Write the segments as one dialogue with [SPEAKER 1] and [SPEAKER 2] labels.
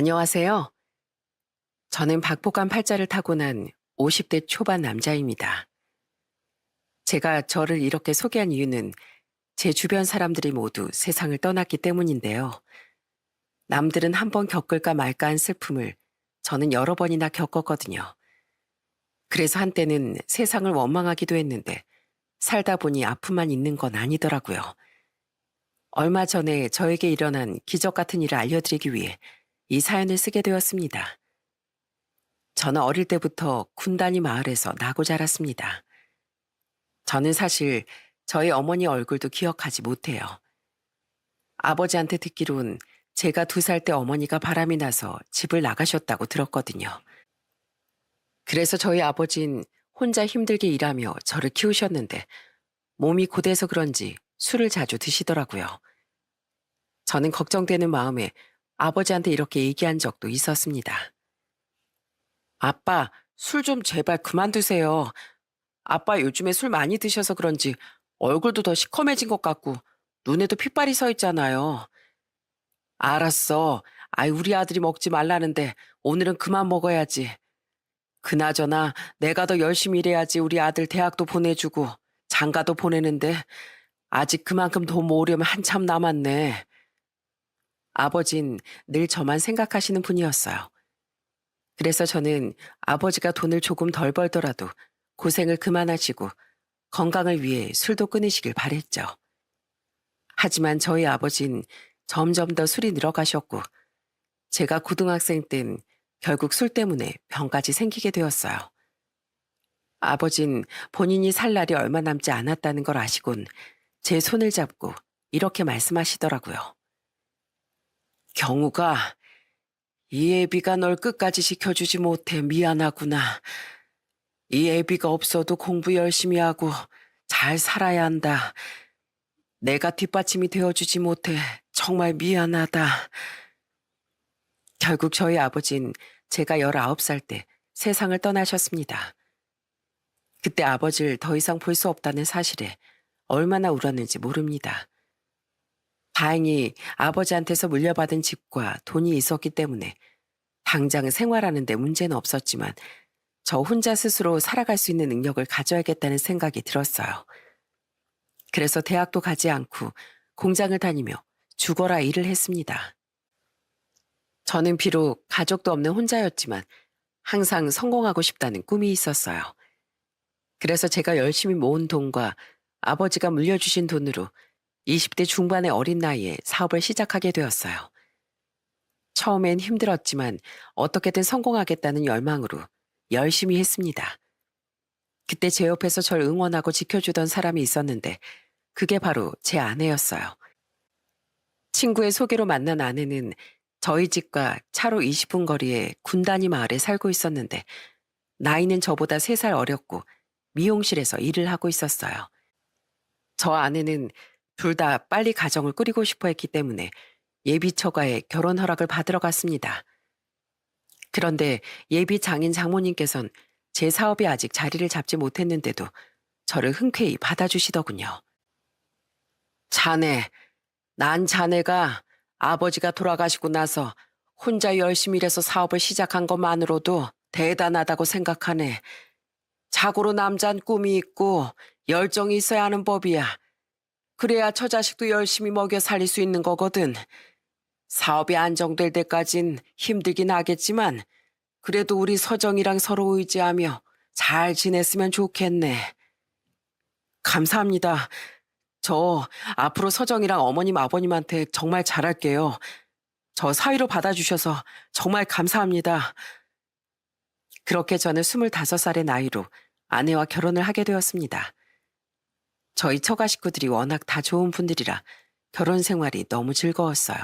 [SPEAKER 1] 안녕하세요. 저는 박복한 팔자를 타고난 50대 초반 남자입니다. 제가 저를 이렇게 소개한 이유는 제 주변 사람들이 모두 세상을 떠났기 때문인데요. 남들은 한 번 겪을까 말까 한 슬픔을 저는 여러 번이나 겪었거든요. 그래서 한때는 세상을 원망하기도 했는데 살다 보니 아픔만 있는 건 아니더라고요. 얼마 전에 저에게 일어난 기적 같은 일을 알려드리기 위해 이 사연을 쓰게 되었습니다. 저는 어릴 때부터 군단위 마을에서 나고 자랐습니다. 저는 사실 저희 어머니 얼굴도 기억하지 못해요. 아버지한테 듣기론 제가 2살 때 어머니가 바람이 나서 집을 나가셨다고 들었거든요. 그래서 저희 아버진 혼자 힘들게 일하며 저를 키우셨는데 몸이 고돼서 그런지 술을 자주 드시더라고요. 저는 걱정되는 마음에 아버지한테 이렇게 얘기한 적도 있었습니다. 아빠, 술 좀 제발 그만 드세요. 아빠 요즘에 술 많이 드셔서 그런지 얼굴도 더 시커매진 것 같고 눈에도 핏발이 서 있잖아요. 알았어. 아이, 우리 아들이 먹지 말라는데 오늘은 그만 먹어야지. 그나저나 내가 더 열심히 일해야지 우리 아들 대학도 보내주고 장가도 보내는데 아직 그만큼 돈 모으려면 한참 남았네. 아버진 늘 저만 생각하시는 분이었어요. 그래서 저는 아버지가 돈을 조금 덜 벌더라도 고생을 그만하시고 건강을 위해 술도 끊으시길 바랬죠. 하지만 저희 아버진 점점 더 술이 늘어가셨고 제가 고등학생 땐 결국 술 때문에 병까지 생기게 되었어요. 아버진 본인이 살 날이 얼마 남지 않았다는 걸 아시곤 제 손을 잡고 이렇게 말씀하시더라고요. 경우가, 이 애비가 널 끝까지 지켜주지 못해 미안하구나. 이 애비가 없어도 공부 열심히 하고 잘 살아야 한다. 내가 뒷받침이 되어주지 못해 정말 미안하다. 결국 저희 아버진 제가 19살 때 세상을 떠나셨습니다. 그때 아버지를 더 이상 볼 수 없다는 사실에 얼마나 울었는지 모릅니다. 다행히 아버지한테서 물려받은 집과 돈이 있었기 때문에 당장 생활하는 데 문제는 없었지만 저 혼자 스스로 살아갈 수 있는 능력을 가져야겠다는 생각이 들었어요. 그래서 대학도 가지 않고 공장을 다니며 죽어라 일을 했습니다. 저는 비록 가족도 없는 혼자였지만 항상 성공하고 싶다는 꿈이 있었어요. 그래서 제가 열심히 모은 돈과 아버지가 물려주신 돈으로 20대 중반의 어린 나이에 사업을 시작하게 되었어요. 처음엔 힘들었지만 어떻게든 성공하겠다는 열망으로 열심히 했습니다. 그때 제 옆에서 절 응원하고 지켜주던 사람이 있었는데 그게 바로 제 아내였어요. 친구의 소개로 만난 아내는 저희 집과 차로 20분 거리에 군단위 마을에 살고 있었는데 나이는 저보다 3살 어렸고 미용실에서 일을 하고 있었어요. 저 아내는 둘 다 빨리 가정을 꾸리고 싶어 했기 때문에 예비 처가에 결혼 허락을 받으러 갔습니다. 그런데 예비 장인 장모님께선 제 사업이 아직 자리를 잡지 못했는데도 저를 흔쾌히 받아주시더군요. 자네, 난 자네가 아버지가 돌아가시고 나서 혼자 열심히 일해서 사업을 시작한 것만으로도 대단하다고 생각하네. 자고로 남잔 꿈이 있고 열정이 있어야 하는 법이야. 그래야 처자식도 열심히 먹여 살릴 수 있는 거거든. 사업이 안정될 때까진 힘들긴 하겠지만 그래도 우리 서정이랑 서로 의지하며 잘 지냈으면 좋겠네. 감사합니다. 저 앞으로 서정이랑 어머님 아버님한테 정말 잘할게요. 저 사위로 받아주셔서 정말 감사합니다. 그렇게 저는 25살의 나이로 아내와 결혼을 하게 되었습니다. 저희 처가 식구들이 워낙 다 좋은 분들이라 결혼 생활이 너무 즐거웠어요.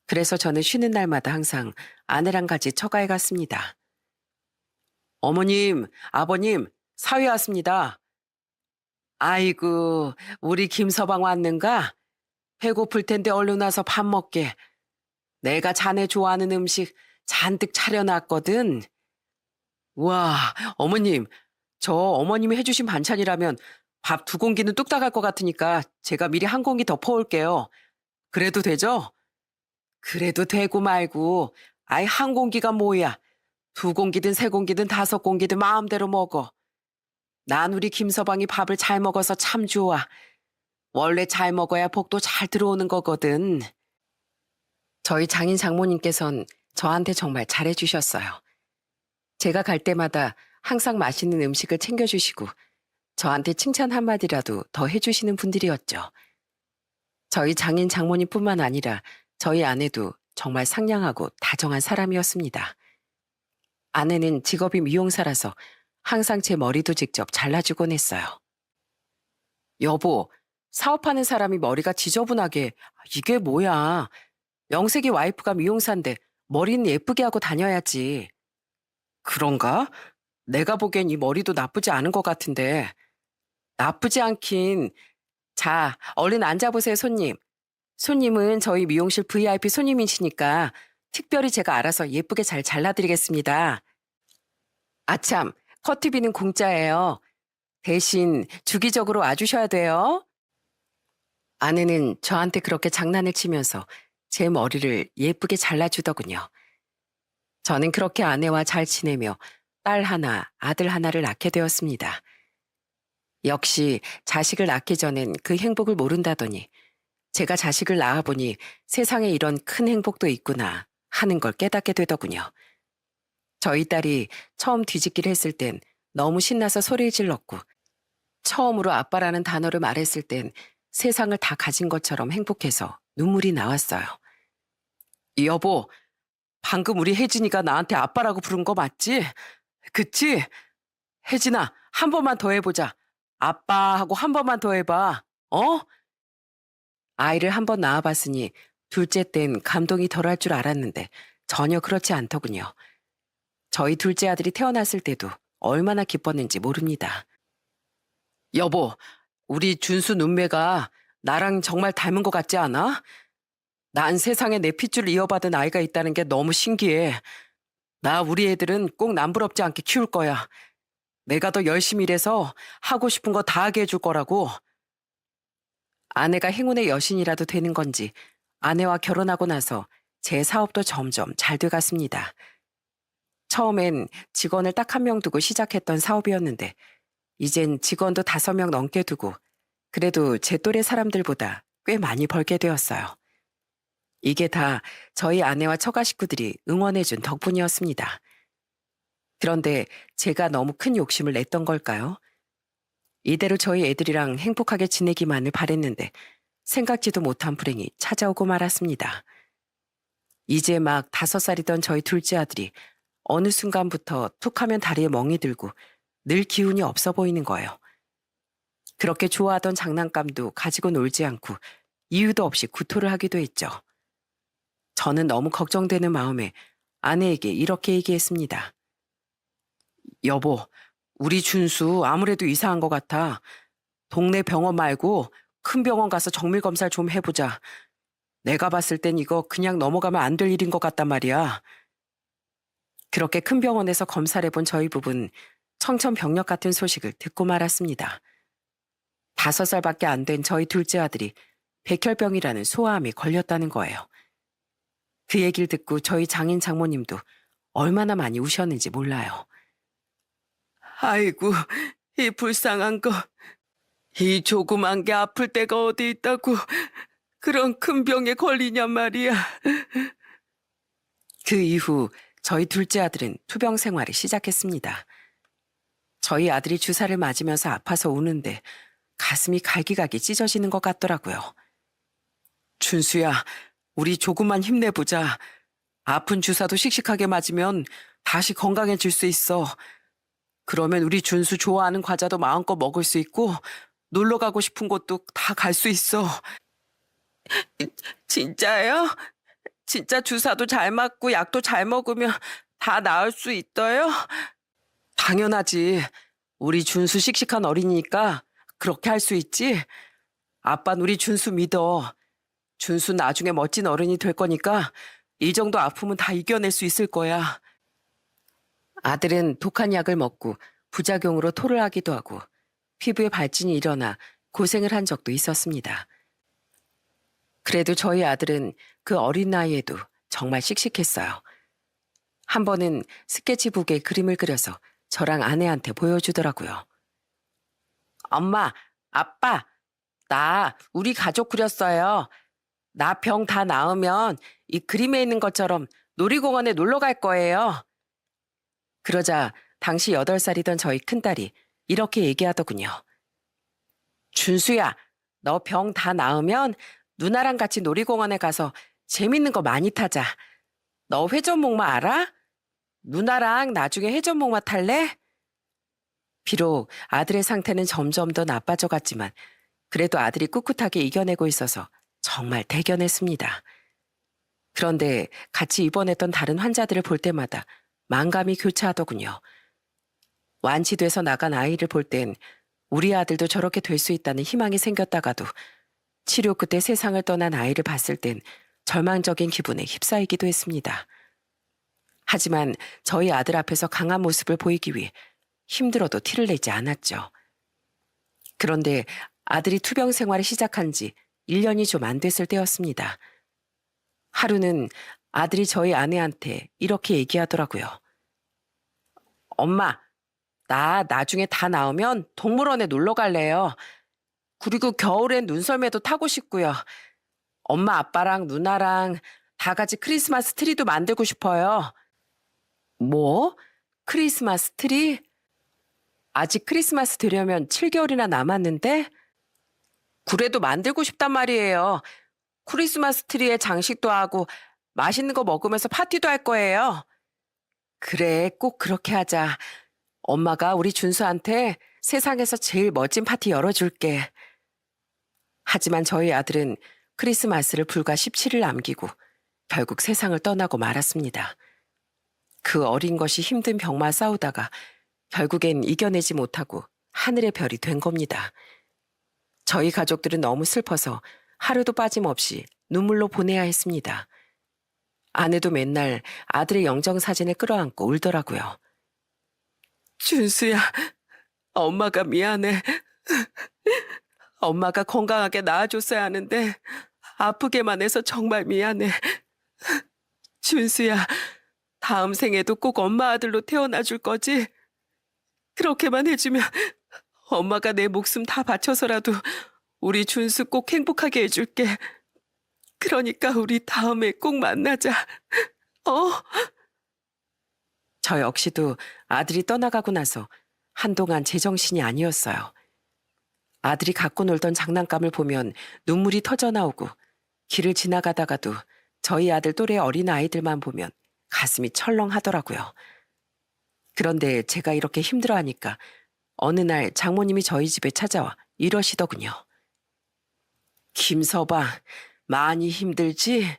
[SPEAKER 1] 그래서 저는 쉬는 날마다 항상 아내랑 같이 처가에 갔습니다. 어머님, 아버님, 사위 왔습니다. 아이고, 우리 김서방 왔는가? 배고플 텐데 얼른 와서 밥 먹게. 내가 자네 좋아하는 음식 잔뜩 차려놨거든. 와, 어머님, 저 어머님이 해주신 반찬이라면 밥 2공기는 뚝딱 할 것 같으니까 제가 미리 한 공기 더 퍼올게요. 그래도 되죠? 그래도 되고 말고. 아이, 한 공기가 뭐야. 두 공기든 세 공기든 다섯 공기든 마음대로 먹어. 난 우리 김서방이 밥을 잘 먹어서 참 좋아. 원래 잘 먹어야 복도 잘 들어오는 거거든. 저희 장인 장모님께선 저한테 정말 잘해주셨어요. 제가 갈 때마다 항상 맛있는 음식을 챙겨주시고 저한테 칭찬 한마디라도 더 해주시는 분들이었죠. 저희 장인 장모님뿐만 아니라 저희 아내도 정말 상냥하고 다정한 사람이었습니다. 아내는 직업이 미용사라서 항상 제 머리도 직접 잘라주곤 했어요. 여보, 사업하는 사람이 머리가 지저분하게, 이게 뭐야. 명색이 와이프가 미용사인데 머리는 예쁘게 하고 다녀야지. 그런가? 내가 보기엔 이 머리도 나쁘지 않은 것 같은데. 나쁘지 않긴. 자, 얼른 앉아보세요, 손님. 손님은 저희 미용실 VIP 손님이시니까 특별히 제가 알아서 예쁘게 잘 잘라드리겠습니다. 아참, 커트비는 공짜예요. 대신 주기적으로 와주셔야 돼요. 아내는 저한테 그렇게 장난을 치면서 제 머리를 예쁘게 잘라주더군요. 저는 그렇게 아내와 잘 지내며 딸 하나, 아들 하나를 낳게 되었습니다. 역시 자식을 낳기 전엔 그 행복을 모른다더니 제가 자식을 낳아보니 세상에 이런 큰 행복도 있구나 하는 걸 깨닫게 되더군요. 저희 딸이 처음 뒤집기를 했을 땐 너무 신나서 소리를 질렀고 처음으로 아빠라는 단어를 말했을 땐 세상을 다 가진 것처럼 행복해서 눈물이 나왔어요. 여보, 방금 우리 혜진이가 나한테 아빠라고 부른 거 맞지? 그치? 혜진아, 한 번만 더 해보자. 아빠 하고 한 번만 더 해봐. 어? 아이를 한 번 낳아봤으니 둘째 땐 감동이 덜할 줄 알았는데 전혀 그렇지 않더군요. 저희 둘째 아들이 태어났을 때도 얼마나 기뻤는지 모릅니다. 여보, 우리 준수 눈매가 나랑 정말 닮은 것 같지 않아? 난 세상에 내 핏줄 이어받은 아이가 있다는 게 너무 신기해. 나 우리 애들은 꼭 남부럽지 않게 키울 거야. 내가 더 열심히 일해서 하고 싶은 거 다 하게 해줄 거라고. 아내가 행운의 여신이라도 되는 건지 아내와 결혼하고 나서 제 사업도 점점 잘 돼갔습니다. 처음엔 직원을 딱 한 명 두고 시작했던 사업이었는데 이젠 직원도 5명 넘게 두고 그래도 제 또래 사람들보다 꽤 많이 벌게 되었어요. 이게 다 저희 아내와 처가 식구들이 응원해준 덕분이었습니다. 그런데 제가 너무 큰 욕심을 냈던 걸까요? 이대로 저희 애들이랑 행복하게 지내기만을 바랬는데 생각지도 못한 불행이 찾아오고 말았습니다. 이제 막 5살이던 저희 둘째 아들이 어느 순간부터 툭 하면 다리에 멍이 들고 늘 기운이 없어 보이는 거예요. 그렇게 좋아하던 장난감도 가지고 놀지 않고 이유도 없이 구토를 하기도 했죠. 저는 너무 걱정되는 마음에 아내에게 이렇게 얘기했습니다. 여보, 우리 준수 아무래도 이상한 것 같아. 동네 병원 말고 큰 병원 가서 정밀 검사를 좀 해보자. 내가 봤을 땐 이거 그냥 넘어가면 안 될 일인 것 같단 말이야. 그렇게 큰 병원에서 검사를 해본 저희 부부는 청천벽력 같은 소식을 듣고 말았습니다. 5살밖에 안 된 저희 둘째 아들이 백혈병이라는 소아암에 걸렸다는 거예요. 그 얘기를 듣고 저희 장인 장모님도 얼마나 많이 우셨는지 몰라요. 아이고, 이 불쌍한 거. 이 조그만 게 아플 데가 어디 있다고 그런 큰 병에 걸리냔 말이야. 그 이후 저희 둘째 아들은 투병 생활을 시작했습니다. 저희 아들이 주사를 맞으면서 아파서 우는데 가슴이 갈기갈기 찢어지는 것 같더라고요. 준수야, 우리 조금만 힘내보자. 아픈 주사도 씩씩하게 맞으면 다시 건강해질 수 있어. 그러면 우리 준수 좋아하는 과자도 마음껏 먹을 수 있고 놀러 가고 싶은 곳도 다 갈 수 있어. 진짜요? 진짜 주사도 잘 맞고 약도 잘 먹으면 다 나을 수 있어요? 당연하지. 우리 준수 씩씩한 어린이니까 그렇게 할 수 있지? 아빠는 우리 준수 믿어. 준수 나중에 멋진 어른이 될 거니까 이 정도 아픔은 다 이겨낼 수 있을 거야. 아들은 독한 약을 먹고 부작용으로 토를 하기도 하고 피부에 발진이 일어나 고생을 한 적도 있었습니다. 그래도 저희 아들은 그 어린 나이에도 정말 씩씩했어요. 한 번은 스케치북에 그림을 그려서 저랑 아내한테 보여주더라고요. 엄마, 아빠, 나 우리 가족 그렸어요. 나 병 다 나으면 이 그림에 있는 것처럼 놀이공원에 놀러 갈 거예요. 그러자 당시 8살이던 저희 큰딸이 이렇게 얘기하더군요. 준수야, 너 병 다 나으면 누나랑 같이 놀이공원에 가서 재밌는 거 많이 타자. 너 회전목마 알아? 누나랑 나중에 회전목마 탈래? 비록 아들의 상태는 점점 더 나빠져 갔지만 그래도 아들이 꿋꿋하게 이겨내고 있어서 정말 대견했습니다. 그런데 같이 입원했던 다른 환자들을 볼 때마다 만감이 교차하더군요. 완치돼서 나간 아이를 볼 땐 우리 아들도 저렇게 될 수 있다는 희망이 생겼다가도 치료 끝에 세상을 떠난 아이를 봤을 땐 절망적인 기분에 휩싸이기도 했습니다. 하지만 저희 아들 앞에서 강한 모습을 보이기 위해 힘들어도 티를 내지 않았죠. 그런데 아들이 투병 생활을 시작한 지 1년이 좀 안 됐을 때였습니다. 하루는 아들이 저희 아내한테 이렇게 얘기하더라고요. 엄마, 나 나중에 다 나오면 동물원에 놀러 갈래요. 그리고 겨울엔 눈썰매도 타고 싶고요. 엄마, 아빠랑 누나랑 다 같이 크리스마스 트리도 만들고 싶어요. 뭐? 크리스마스 트리? 아직 크리스마스 되려면 7개월이나 남았는데? 그래도 만들고 싶단 말이에요. 크리스마스 트리에 장식도 하고 맛있는 거 먹으면서 파티도 할 거예요. 그래, 꼭 그렇게 하자. 엄마가 우리 준수한테 세상에서 제일 멋진 파티 열어줄게. 하지만 저희 아들은 크리스마스를 불과 17일 남기고 결국 세상을 떠나고 말았습니다. 그 어린 것이 힘든 병만 싸우다가 결국엔 이겨내지 못하고 하늘의 별이 된 겁니다. 저희 가족들은 너무 슬퍼서 하루도 빠짐없이 눈물로 보내야 했습니다. 아내도 맨날 아들의 영정사진을 끌어안고 울더라고요. 준수야, 엄마가 미안해. 엄마가 건강하게 낳아줬어야 하는데 아프게만 해서 정말 미안해. 준수야, 다음 생에도 꼭 엄마 아들로 태어나 줄 거지? 그렇게만 해주면 엄마가 내 목숨 다 바쳐서라도 우리 준수 꼭 행복하게 해줄게. 그러니까 우리 다음에 꼭 만나자. 어? 저 역시도 아들이 떠나가고 나서 한동안 제정신이 아니었어요. 아들이 갖고 놀던 장난감을 보면 눈물이 터져 나오고 길을 지나가다가도 저희 아들 또래 어린 아이들만 보면 가슴이 철렁하더라고요. 그런데 제가 이렇게 힘들어하니까 어느 날 장모님이 저희 집에 찾아와 이러시더군요. 김서방, 많이 힘들지?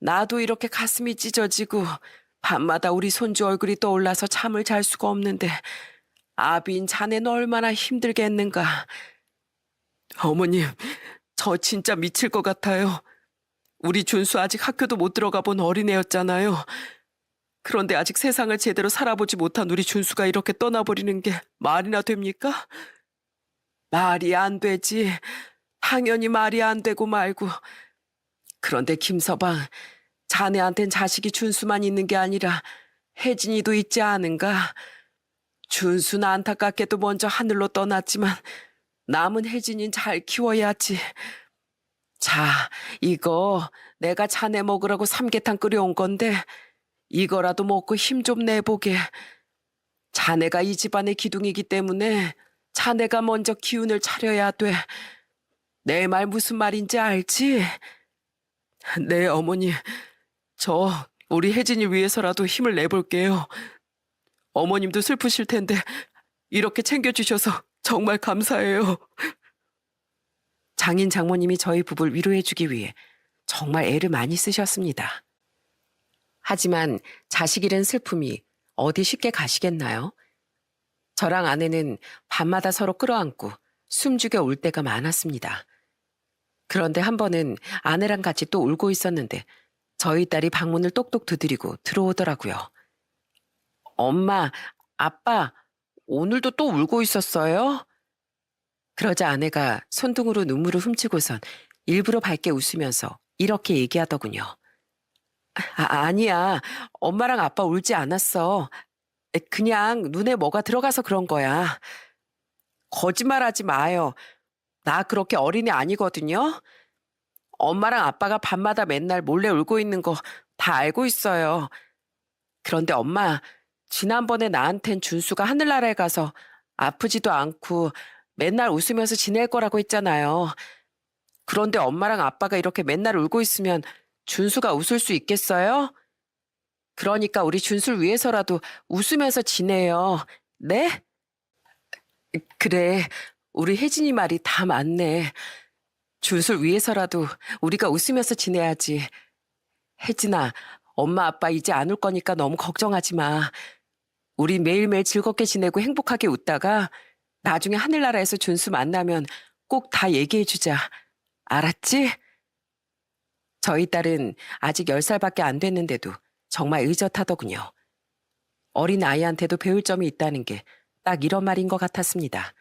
[SPEAKER 1] 나도 이렇게 가슴이 찢어지고 밤마다 우리 손주 얼굴이 떠올라서 잠을 잘 수가 없는데 아빈 자네는 얼마나 힘들겠는가. 어머님, 저 진짜 미칠 것 같아요. 우리 준수 아직 학교도 못 들어가 본 어린애였잖아요. 그런데 아직 세상을 제대로 살아보지 못한 우리 준수가 이렇게 떠나버리는 게 말이나 됩니까? 말이 안 되지. 당연히 말이 안 되고 말고. 그런데 김서방, 자네한텐 자식이 준수만 있는 게 아니라 혜진이도 있지 않은가? 준수는 안타깝게도 먼저 하늘로 떠났지만 남은 혜진이는 잘 키워야지. 자, 이거 내가 자네 먹으라고 삼계탕 끓여온 건데 이거라도 먹고 힘 좀 내보게. 자네가 이 집안의 기둥이기 때문에 자네가 먼저 기운을 차려야 돼. 내 말 무슨 말인지 알지? 네, 어머니. 저 우리 혜진이 위해서라도 힘을 내볼게요. 어머님도 슬프실 텐데 이렇게 챙겨주셔서 정말 감사해요. 장인 장모님이 저희 부부를 위로해주기 위해 정말 애를 많이 쓰셨습니다. 하지만 자식 잃은 슬픔이 어디 쉽게 가시겠나요? 저랑 아내는 밤마다 서로 끌어안고 숨죽여 울 때가 많았습니다. 그런데 한 번은 아내랑 같이 또 울고 있었는데 저희 딸이 방문을 똑똑 두드리고 들어오더라고요. 엄마, 아빠, 오늘도 또 울고 있었어요? 그러자 아내가 손등으로 눈물을 훔치고선 일부러 밝게 웃으면서 이렇게 얘기하더군요. 아니야. 엄마랑 아빠 울지 않았어. 그냥 눈에 뭐가 들어가서 그런 거야. 거짓말하지 마요. 나 그렇게 어린애 아니거든요. 엄마랑 아빠가 밤마다 맨날 몰래 울고 있는 거 다 알고 있어요. 그런데 엄마, 지난번에 나한텐 준수가 하늘나라에 가서 아프지도 않고 맨날 웃으면서 지낼 거라고 했잖아요. 그런데 엄마랑 아빠가 이렇게 맨날 울고 있으면 준수가 웃을 수 있겠어요? 그러니까 우리 준수를 위해서라도 웃으면서 지내요. 네? 그래. 우리 혜진이 말이 다 맞네. 준수를 위해서라도 우리가 웃으면서 지내야지. 혜진아, 엄마 아빠 이제 안 올 거니까 너무 걱정하지 마. 우리 매일매일 즐겁게 지내고 행복하게 웃다가 나중에 하늘나라에서 준수 만나면 꼭 다 얘기해 주자. 알았지? 저희 딸은 아직 10살밖에 안 됐는데도 정말 의젓하더군요. 어린 아이한테도 배울 점이 있다는 게 딱 이런 말인 것 같았습니다.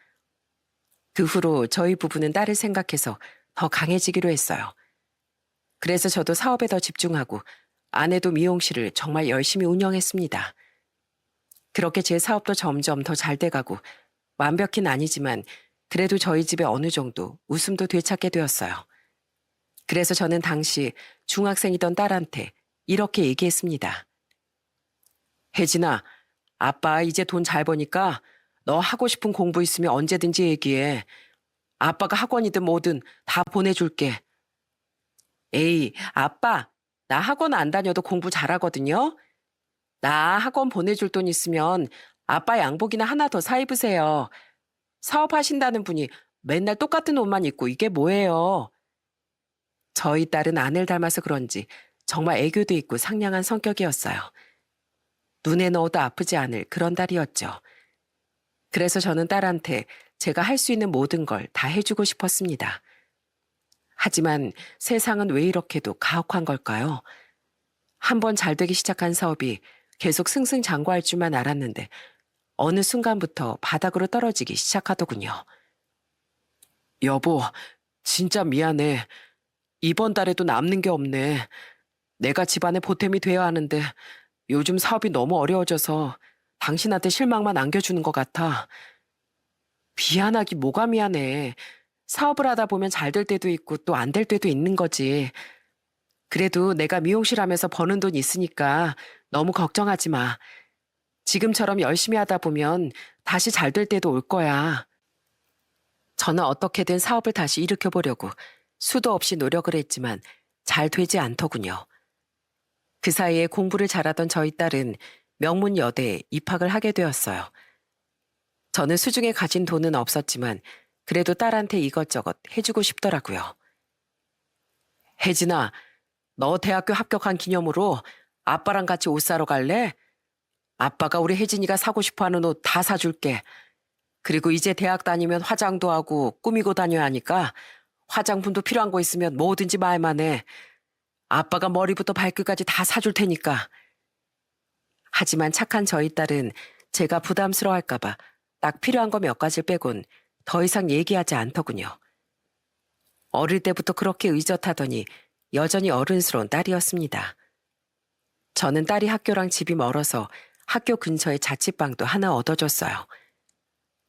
[SPEAKER 1] 그 후로 저희 부부는 딸을 생각해서 더 강해지기로 했어요. 그래서 저도 사업에 더 집중하고 아내도 미용실을 정말 열심히 운영했습니다. 그렇게 제 사업도 점점 더 잘 돼가고 완벽히는 아니지만 그래도 저희 집에 어느 정도 웃음도 되찾게 되었어요. 그래서 저는 당시 중학생이던 딸한테 이렇게 얘기했습니다. 혜진아, 아빠 이제 돈 잘 버니까 너 하고 싶은 공부 있으면 언제든지 얘기해. 아빠가 학원이든 뭐든 다 보내줄게. 에이, 아빠, 나 학원 안 다녀도 공부 잘하거든요. 나 학원 보내줄 돈 있으면 아빠 양복이나 하나 더 사 입으세요. 사업하신다는 분이 맨날 똑같은 옷만 입고 이게 뭐예요? 저희 딸은 아내를 닮아서 그런지 정말 애교도 있고 상냥한 성격이었어요. 눈에 넣어도 아프지 않을 그런 딸이었죠. 그래서 저는 딸한테 제가 할 수 있는 모든 걸 다 해주고 싶었습니다. 하지만 세상은 왜 이렇게도 가혹한 걸까요? 한번 잘 되기 시작한 사업이 계속 승승장구할 줄만 알았는데 어느 순간부터 바닥으로 떨어지기 시작하더군요. 여보, 진짜 미안해. 이번 달에도 남는 게 없네. 내가 집안의 보탬이 돼야 하는데 요즘 사업이 너무 어려워져서 당신한테 실망만 안겨주는 것 같아. 미안하기 뭐가 미안해. 사업을 하다 보면 잘 될 때도 있고 또 안 될 때도 있는 거지. 그래도 내가 미용실 하면서 버는 돈 있으니까 너무 걱정하지 마. 지금처럼 열심히 하다 보면 다시 잘 될 때도 올 거야. 저는 어떻게든 사업을 다시 일으켜보려고 수도 없이 노력을 했지만 잘 되지 않더군요. 그 사이에 공부를 잘하던 저희 딸은 명문 여대에 입학을 하게 되었어요. 저는 수중에 가진 돈은 없었지만 그래도 딸한테 이것저것 해주고 싶더라고요. 혜진아, 너 대학교 합격한 기념으로 아빠랑 같이 옷 사러 갈래? 아빠가 우리 혜진이가 사고 싶어하는 옷 다 사줄게. 그리고 이제 대학 다니면 화장도 하고 꾸미고 다녀야 하니까 화장품도 필요한 거 있으면 뭐든지 말만 해. 아빠가 머리부터 발끝까지 다 사줄 테니까. 하지만 착한 저희 딸은 제가 부담스러워할까봐 딱 필요한 거 몇 가지를 빼곤 더 이상 얘기하지 않더군요. 어릴 때부터 그렇게 의젓하더니 여전히 어른스러운 딸이었습니다. 저는 딸이 학교랑 집이 멀어서 학교 근처에 자취방도 하나 얻어줬어요.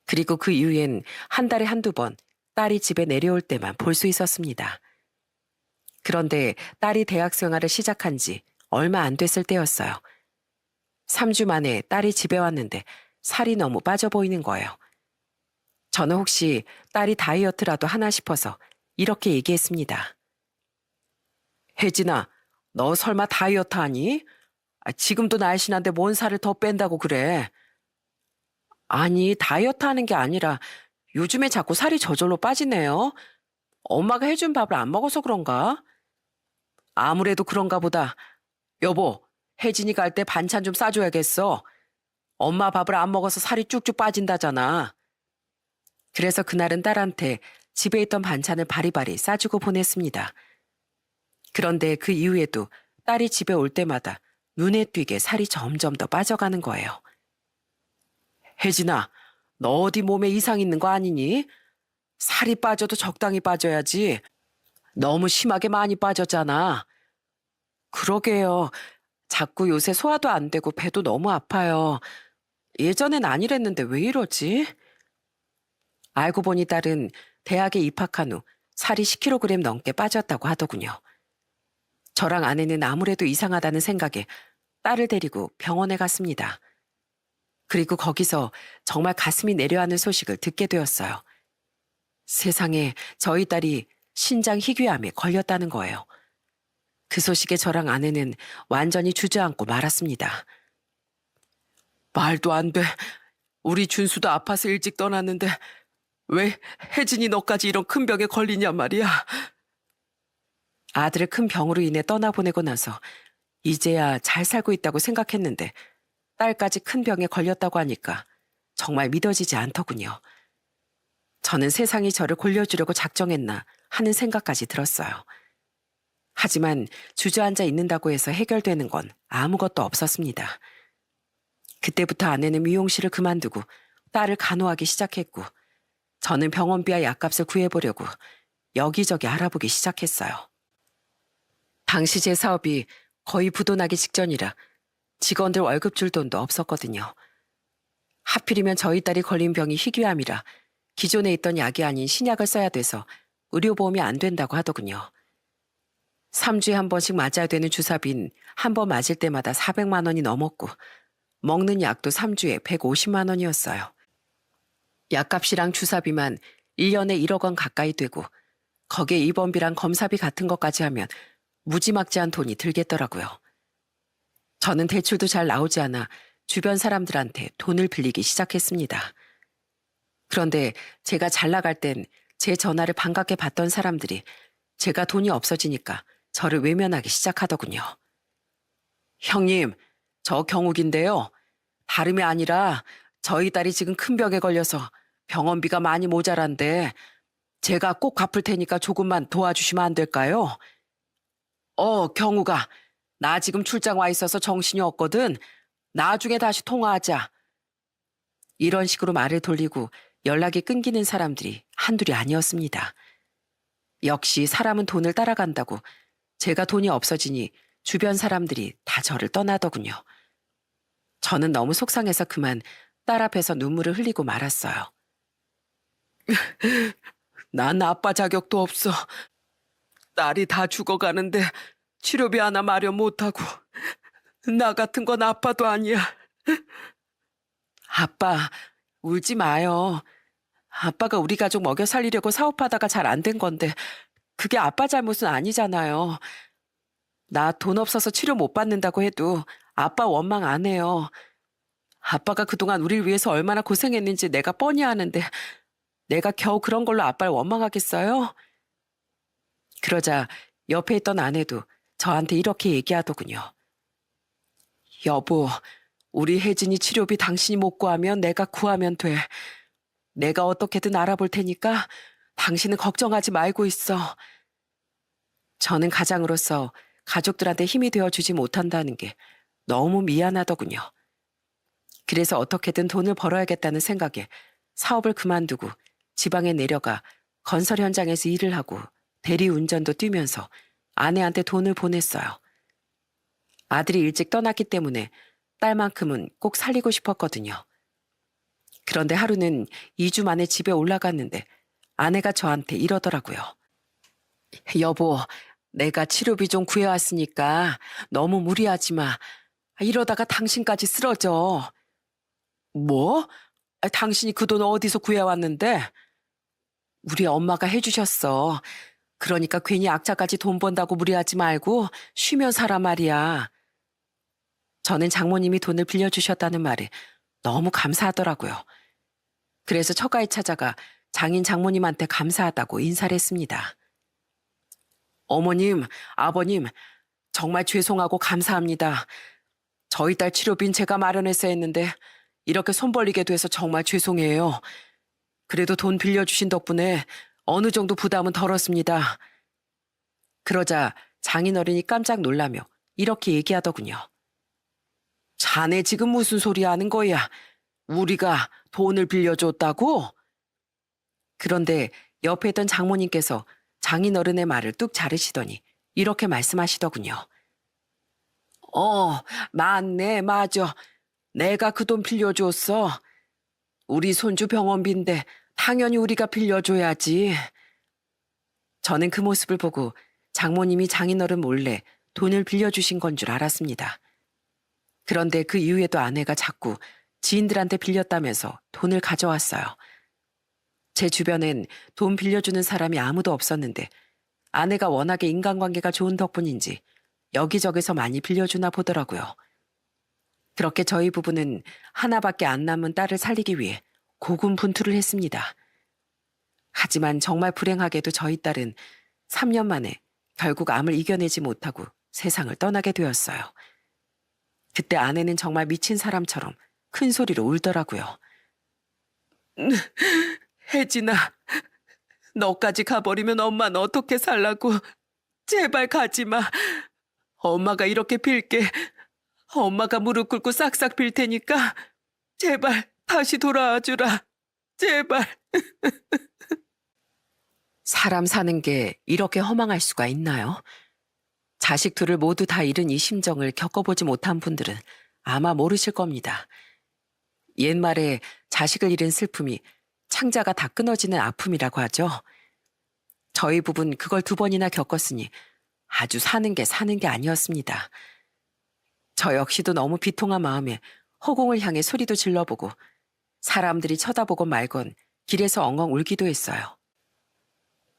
[SPEAKER 1] 그리고 그 이후엔 한 달에 한두 번 딸이 집에 내려올 때만 볼 수 있었습니다. 그런데 딸이 대학 생활을 시작한 지 얼마 안 됐을 때였어요. 3주 만에 딸이 집에 왔는데 살이 너무 빠져 보이는 거예요. 저는 혹시 딸이 다이어트라도 하나 싶어서 이렇게 얘기했습니다. 혜진아, 너 설마 다이어트 하니? 지금도 날씬한데 뭔 살을 더 뺀다고 그래? 아니, 다이어트 하는 게 아니라 요즘에 자꾸 살이 저절로 빠지네요. 엄마가 해준 밥을 안 먹어서 그런가? 아무래도 그런가 보다. 여보, 혜진이 갈 때 반찬 좀 싸줘야겠어. 엄마 밥을 안 먹어서 살이 쭉쭉 빠진다잖아. 그래서 그날은 딸한테 집에 있던 반찬을 바리바리 싸주고 보냈습니다. 그런데 그 이후에도 딸이 집에 올 때마다 눈에 띄게 살이 점점 더 빠져가는 거예요. 혜진아, 너 어디 몸에 이상 있는 거 아니니? 살이 빠져도 적당히 빠져야지. 너무 심하게 많이 빠졌잖아. 그러게요. 자꾸 요새 소화도 안 되고 배도 너무 아파요. 예전엔 아니랬는데 왜 이러지? 알고 보니 딸은 대학에 입학한 후 살이 10kg 넘게 빠졌다고 하더군요. 저랑 아내는 아무래도 이상하다는 생각에 딸을 데리고 병원에 갔습니다. 그리고 거기서 정말 가슴이 내려앉는 소식을 듣게 되었어요. 세상에 저희 딸이 신장 희귀암에 걸렸다는 거예요. 그 소식에 저랑 아내는 완전히 주저앉고 말았습니다. 말도 안 돼. 우리 준수도 아파서 일찍 떠났는데 왜 혜진이 너까지 이런 큰 병에 걸리냐 말이야. 아들을 큰 병으로 인해 떠나보내고 나서 이제야 잘 살고 있다고 생각했는데 딸까지 큰 병에 걸렸다고 하니까 정말 믿어지지 않더군요. 저는 세상이 저를 골려주려고 작정했나 하는 생각까지 들었어요. 하지만 주저앉아 있는다고 해서 해결되는 건 아무것도 없었습니다. 그때부터 아내는 미용실을 그만두고 딸을 간호하기 시작했고 저는 병원비와 약값을 구해보려고 여기저기 알아보기 시작했어요. 당시 제 사업이 거의 부도나기 직전이라 직원들 월급 줄 돈도 없었거든요. 하필이면 저희 딸이 걸린 병이 희귀암이라 기존에 있던 약이 아닌 신약을 써야 돼서 의료보험이 안 된다고 하더군요. 3주에 한 번씩 맞아야 되는 주사비는 한 번 맞을 때마다 400만 원이 넘었고 먹는 약도 3주에 150만 원이었어요. 약값이랑 주사비만 1년에 1억 원 가까이 되고 거기에 입원비랑 검사비 같은 것까지 하면 무지막지한 돈이 들겠더라고요. 저는 대출도 잘 나오지 않아 주변 사람들한테 돈을 빌리기 시작했습니다. 그런데 제가 잘 나갈 땐 제 전화를 반갑게 받던 사람들이 제가 돈이 없어지니까 저를 외면하기 시작하더군요. 형님, 저 경욱인데요. 다름이 아니라 저희 딸이 지금 큰 병에 걸려서 병원비가 많이 모자란데 제가 꼭 갚을 테니까 조금만 도와주시면 안 될까요? 경욱아, 나 지금 출장 와 있어서 정신이 없거든. 나중에 다시 통화하자. 이런 식으로 말을 돌리고 연락이 끊기는 사람들이 한둘이 아니었습니다. 역시 사람은 돈을 따라간다고 제가 돈이 없어지니 주변 사람들이 다 저를 떠나더군요. 저는 너무 속상해서 그만 딸 앞에서 눈물을 흘리고 말았어요. 난 아빠 자격도 없어. 딸이 다 죽어가는데 치료비 하나 마련 못하고 나 같은 건 아빠도 아니야. 아빠, 울지 마요. 아빠가 우리 가족 먹여 살리려고 사업하다가 잘 안 된 건데 그게 아빠 잘못은 아니잖아요. 나 돈 없어서 치료 못 받는다고 해도 아빠 원망 안 해요. 아빠가 그동안 우리를 위해서 얼마나 고생했는지 내가 뻔히 아는데 내가 겨우 그런 걸로 아빠를 원망하겠어요? 그러자 옆에 있던 아내도 저한테 이렇게 얘기하더군요. 여보, 우리 혜진이 치료비 당신이 못 구하면 내가 구하면 돼. 내가 어떻게든 알아볼 테니까 당신은 걱정하지 말고 있어. 저는 가장으로서 가족들한테 힘이 되어주지 못한다는 게 너무 미안하더군요. 그래서 어떻게든 돈을 벌어야겠다는 생각에 사업을 그만두고 지방에 내려가 건설 현장에서 일을 하고 대리운전도 뛰면서 아내한테 돈을 보냈어요. 아들이 일찍 떠났기 때문에 딸만큼은 꼭 살리고 싶었거든요. 그런데 하루는 2주 만에 집에 올라갔는데 아내가 저한테 이러더라고요. 여보, 내가 치료비 좀 구해왔으니까 너무 무리하지 마. 이러다가 당신까지 쓰러져. 뭐? 당신이 그 돈 어디서 구해왔는데? 우리 엄마가 해주셨어. 그러니까 괜히 악자까지 돈 번다고 무리하지 말고 쉬면 살아 말이야. 저는 장모님이 돈을 빌려주셨다는 말에 너무 감사하더라고요. 그래서 처가에 찾아가 장인 장모님한테 감사하다고 인사를 했습니다. 어머님, 아버님, 정말 죄송하고 감사합니다. 저희 딸 치료비는 제가 마련해서 했는데 이렇게 손 벌리게 돼서 정말 죄송해요. 그래도 돈 빌려주신 덕분에 어느 정도 부담은 덜었습니다. 그러자 장인어른이 깜짝 놀라며 이렇게 얘기하더군요. 자네 지금 무슨 소리 하는 거야? 우리가 돈을 빌려줬다고? 그런데 옆에 있던 장모님께서 장인어른의 말을 뚝 자르시더니 이렇게 말씀하시더군요. 맞네, 맞아. 내가 그 돈 빌려줬어. 우리 손주 병원비인데 당연히 우리가 빌려줘야지. 저는 그 모습을 보고 장모님이 장인어른 몰래 돈을 빌려주신 건 줄 알았습니다. 그런데 그 이후에도 아내가 자꾸 지인들한테 빌렸다면서 돈을 가져왔어요. 제 주변엔 돈 빌려주는 사람이 아무도 없었는데 아내가 워낙에 인간관계가 좋은 덕분인지 여기저기서 많이 빌려주나 보더라고요. 그렇게 저희 부부는 하나밖에 안 남은 딸을 살리기 위해 고군분투를 했습니다. 하지만 정말 불행하게도 저희 딸은 3년 만에 결국 암을 이겨내지 못하고 세상을 떠나게 되었어요. 그때 아내는 정말 미친 사람처럼 큰 소리로 울더라고요. 혜진아, 너까지 가버리면 엄마는 어떻게 살라고. 제발 가지 마. 엄마가 이렇게 빌게. 엄마가 무릎 꿇고 싹싹 빌 테니까 제발 다시 돌아와 주라. 제발. 사람 사는 게 이렇게 허망할 수가 있나요? 자식 둘을 모두 다 잃은 이 심정을 겪어보지 못한 분들은 아마 모르실 겁니다. 옛말에 자식을 잃은 슬픔이 창자가 다 끊어지는 아픔이라고 하죠. 저희 부부는 그걸 2번이나 겪었으니 아주 사는 게 아니었습니다. 저 역시도 너무 비통한 마음에 허공을 향해 소리도 질러보고 사람들이 쳐다보고 말건 길에서 엉엉 울기도 했어요.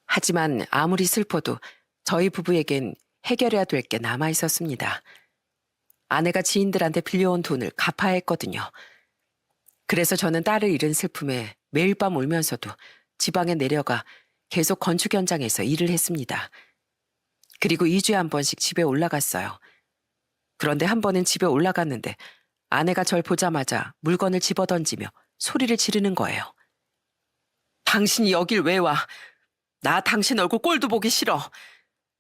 [SPEAKER 1] 하지만 아무리 슬퍼도 저희 부부에겐 해결해야 될 게 남아 있었습니다. 아내가 지인들한테 빌려온 돈을 갚아야 했거든요. 그래서 저는 딸을 잃은 슬픔에 매일 밤 울면서도 지방에 내려가 계속 건축 현장에서 일을 했습니다. 그리고 2주에 한 번씩 집에 올라갔어요. 그런데 한 번은 집에 올라갔는데 아내가 절 보자마자 물건을 집어던지며 소리를 지르는 거예요. 당신이 여길 왜 와? 나 당신 얼굴 꼴도 보기 싫어.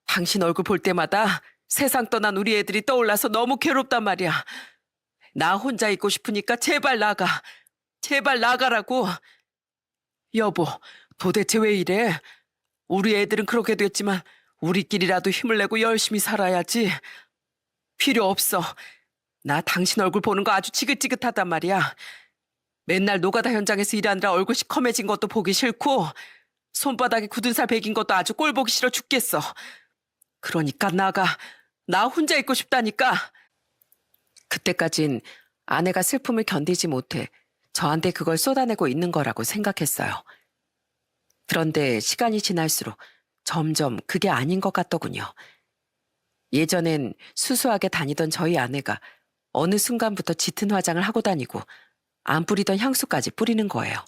[SPEAKER 1] 당신 얼굴 볼 때마다 세상 떠난 우리 애들이 떠올라서 너무 괴롭단 말이야. 나 혼자 있고 싶으니까 제발 나가. 제발 나가라고. 여보, 도대체 왜 이래? 우리 애들은 그렇게 됐지만 우리끼리라도 힘을 내고 열심히 살아야지. 필요 없어. 나 당신 얼굴 보는 거 아주 지긋지긋하단 말이야. 맨날 노가다 현장에서 일하느라 얼굴 시커매진 것도 보기 싫고 손바닥에 굳은 살 베긴 것도 아주 꼴 보기 싫어 죽겠어. 그러니까 나가. 나 혼자 있고 싶다니까. 그때까진 아내가 슬픔을 견디지 못해 저한테 그걸 쏟아내고 있는 거라고 생각했어요. 그런데 시간이 지날수록 점점 그게 아닌 것 같더군요. 예전엔 수수하게 다니던 저희 아내가 어느 순간부터 짙은 화장을 하고 다니고 안 뿌리던 향수까지 뿌리는 거예요.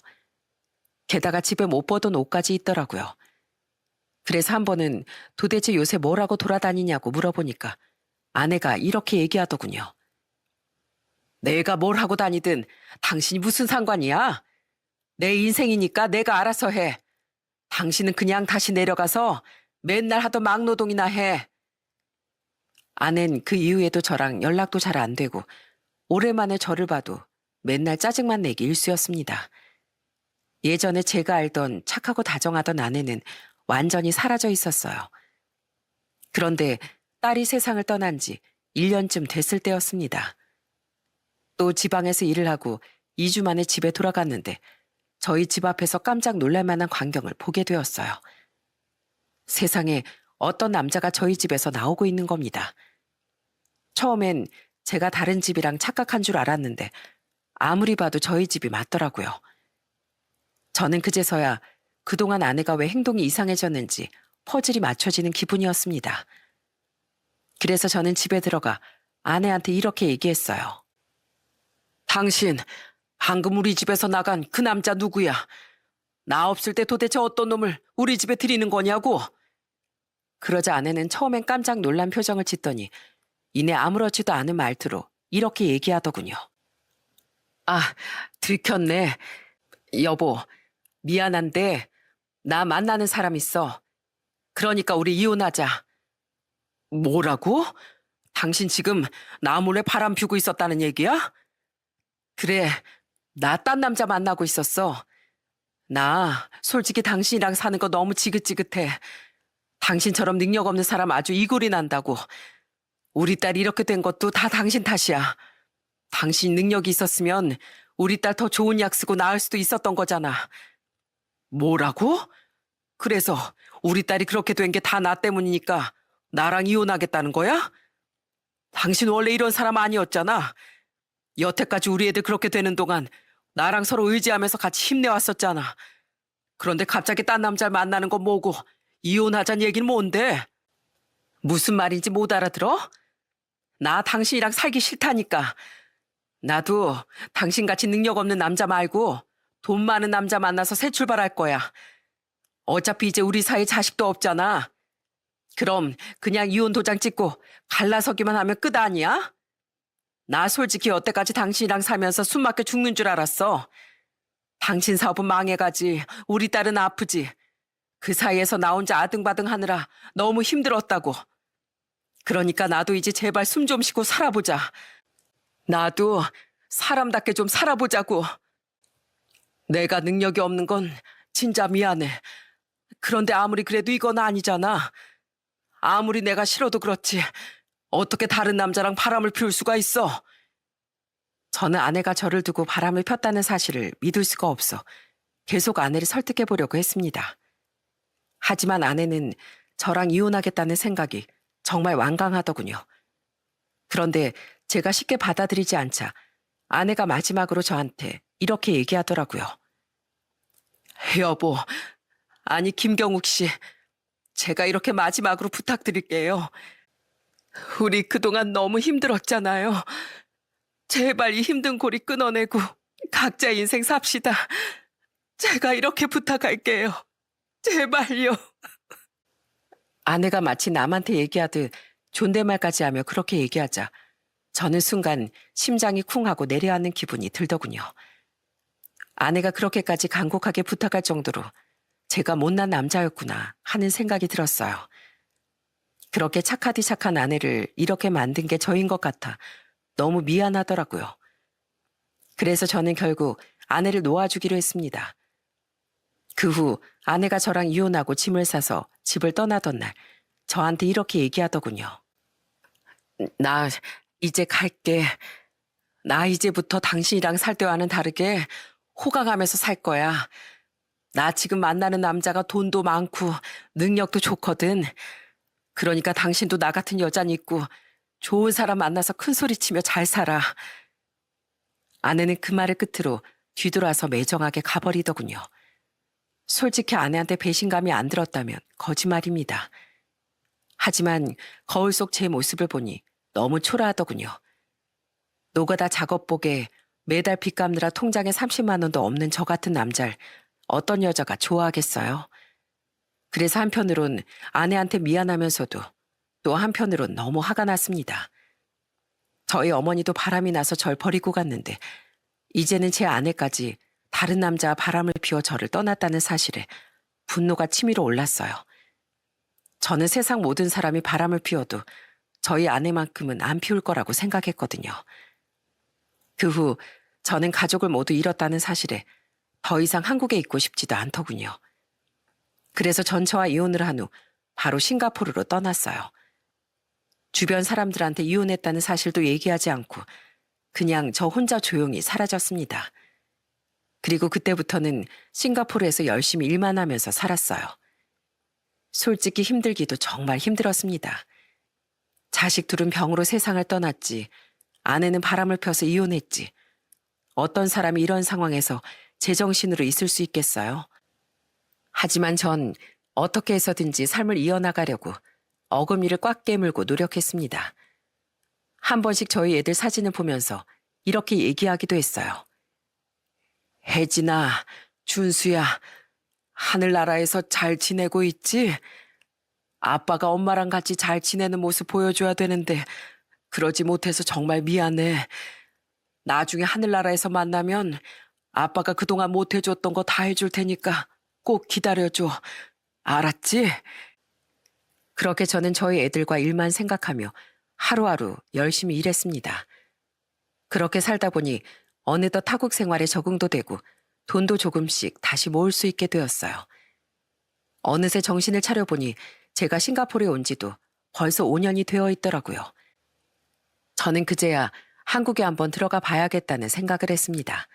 [SPEAKER 1] 게다가 집에 못 보던 옷까지 있더라고요. 그래서 한 번은 도대체 요새 뭐라고 돌아다니냐고 물어보니까 아내가 이렇게 얘기하더군요. 내가 뭘 하고 다니든 당신이 무슨 상관이야? 내 인생이니까 내가 알아서 해. 당신은 그냥 다시 내려가서 맨날 하던 막노동이나 해. 아낸 그 이후에도 저랑 연락도 잘 안 되고 오랜만에 저를 봐도 맨날 짜증만 내기 일쑤였습니다. 예전에 제가 알던 착하고 다정하던 아내는 완전히 사라져 있었어요. 그런데 딸이 세상을 떠난 지 1년쯤 됐을 때였습니다. 또 지방에서 일을 하고 2주 만에 집에 돌아갔는데 저희 집 앞에서 깜짝 놀랄 만한 광경을 보게 되었어요. 세상에 어떤 남자가 저희 집에서 나오고 있는 겁니다. 처음엔 제가 다른 집이랑 착각한 줄 알았는데 아무리 봐도 저희 집이 맞더라고요. 저는 그제서야 그동안 아내가 왜 행동이 이상해졌는지 퍼즐이 맞춰지는 기분이었습니다. 그래서 저는 집에 들어가 아내한테 이렇게 얘기했어요. 당신, 방금 우리 집에서 나간 그 남자 누구야? 나 없을 때 도대체 어떤 놈을 우리 집에 들이는 거냐고? 그러자 아내는 처음엔 깜짝 놀란 표정을 짓더니 이내 아무렇지도 않은 말투로 이렇게 얘기하더군요. 아, 들켰네. 여보, 미안한데 나 만나는 사람 있어. 그러니까 우리 이혼하자. 뭐라고? 당신 지금 나 몰래 바람 피우고 있었다는 얘기야? 그래, 나 딴 남자 만나고 있었어. 나 솔직히 당신이랑 사는 거 너무 지긋지긋해. 당신처럼 능력 없는 사람 아주 이골이 난다고. 우리 딸이 이렇게 된 것도 다 당신 탓이야. 당신 능력이 있었으면 우리 딸 더 좋은 약 쓰고 낳을 수도 있었던 거잖아. 뭐라고? 그래서 우리 딸이 그렇게 된 게 다 나 때문이니까 나랑 이혼하겠다는 거야? 당신 원래 이런 사람 아니었잖아. 여태까지 우리 애들 그렇게 되는 동안 나랑 서로 의지하면서 같이 힘내왔었잖아. 그런데 갑자기 딴 남자를 만나는 건 뭐고 이혼하자는 얘기는 뭔데? 무슨 말인지 못 알아들어? 나 당신이랑 살기 싫다니까. 나도 당신같이 능력 없는 남자 말고 돈 많은 남자 만나서 새 출발할 거야. 어차피 이제 우리 사이에 자식도 없잖아. 그럼 그냥 이혼 도장 찍고 갈라서기만 하면 끝 아니야? 나 솔직히 여태까지 당신이랑 살면서 숨 막혀 죽는 줄 알았어. 당신 사업은 망해가지. 우리 딸은 아프지. 그 사이에서 나 혼자 아등바등 하느라 너무 힘들었다고. 그러니까 나도 이제 제발 숨 좀 쉬고 살아보자. 나도 사람답게 좀 살아보자고. 내가 능력이 없는 건 진짜 미안해. 그런데 아무리 그래도 이건 아니잖아. 아무리 내가 싫어도 그렇지. 어떻게 다른 남자랑 바람을 피울 수가 있어? 저는 아내가 저를 두고 바람을 폈다는 사실을 믿을 수가 없어 계속 아내를 설득해 보려고 했습니다. 하지만 아내는 저랑 이혼하겠다는 생각이 정말 완강하더군요. 그런데 제가 쉽게 받아들이지 않자 아내가 마지막으로 저한테 이렇게 얘기하더라고요. 여보, 아니 김경욱 씨, 제가 이렇게 마지막으로 부탁드릴게요. 우리 그동안 너무 힘들었잖아요. 제발 이 힘든 고리 끊어내고 각자 인생 삽시다. 제가 이렇게 부탁할게요. 제발요. 아내가 마치 남한테 얘기하듯 존댓말까지 하며 그렇게 얘기하자 저는 순간 심장이 쿵하고 내려앉는 기분이 들더군요. 아내가 그렇게까지 간곡하게 부탁할 정도로 제가 못난 남자였구나 하는 생각이 들었어요. 그렇게 착하디 착한 아내를 이렇게 만든 게 저인 것 같아 너무 미안하더라고요. 그래서 저는 결국 아내를 놓아주기로 했습니다. 그 후 아내가 저랑 이혼하고 짐을 싸서 집을 떠나던 날 저한테 이렇게 얘기하더군요. 나 이제 갈게. 나 이제부터 당신이랑 살 때와는 다르게 호강하면서 살 거야. 나 지금 만나는 남자가 돈도 많고 능력도 좋거든. 그러니까 당신도 나 같은 여잔 있고 좋은 사람 만나서 큰 소리 치며 잘 살아. 아내는 그 말을 끝으로 뒤돌아서 매정하게 가버리더군요. 솔직히 아내한테 배신감이 안 들었다면 거짓말입니다. 하지만 거울 속 제 모습을 보니 너무 초라하더군요. 노가다 작업복에 매달 빚 갚느라 통장에 30만 원도 없는 저 같은 남자를 어떤 여자가 좋아하겠어요? 그래서 한편으론 아내한테 미안하면서도 또 한편으론 너무 화가 났습니다. 저희 어머니도 바람이 나서 절 버리고 갔는데 이제는 제 아내까지 다른 남자와 바람을 피워 저를 떠났다는 사실에 분노가 치밀어 올랐어요. 저는 세상 모든 사람이 바람을 피워도 저희 아내만큼은 안 피울 거라고 생각했거든요. 그 후 저는 가족을 모두 잃었다는 사실에 더 이상 한국에 있고 싶지도 않더군요. 그래서 전처와 이혼을 한 후 바로 싱가포르로 떠났어요. 주변 사람들한테 이혼했다는 사실도 얘기하지 않고 그냥 저 혼자 조용히 사라졌습니다. 그리고 그때부터는 싱가포르에서 열심히 일만 하면서 살았어요. 솔직히 힘들기도 정말 힘들었습니다. 자식 둘은 병으로 세상을 떠났지, 아내는 바람을 펴서 이혼했지. 어떤 사람이 이런 상황에서 제정신으로 있을 수 있겠어요? 하지만 전 어떻게 해서든지 삶을 이어나가려고 어금니를 꽉 깨물고 노력했습니다. 한 번씩 저희 애들 사진을 보면서 이렇게 얘기하기도 했어요. 혜진아, 준수야, 하늘나라에서 잘 지내고 있지? 아빠가 엄마랑 같이 잘 지내는 모습 보여줘야 되는데 그러지 못해서 정말 미안해. 나중에 하늘나라에서 만나면 아빠가 그동안 못해줬던 거 다 해줄 테니까 꼭 기다려줘. 알았지? 그렇게 저는 저희 애들과 일만 생각하며 하루하루 열심히 일했습니다. 그렇게 살다 보니 어느덧 타국 생활에 적응도 되고 돈도 조금씩 다시 모을 수 있게 되었어요. 어느새 정신을 차려보니 제가 싱가포르에 온 지도 벌써 5년이 되어 있더라고요. 저는 그제야 한국에 한번 들어가 봐야겠다는 생각을 했습니다.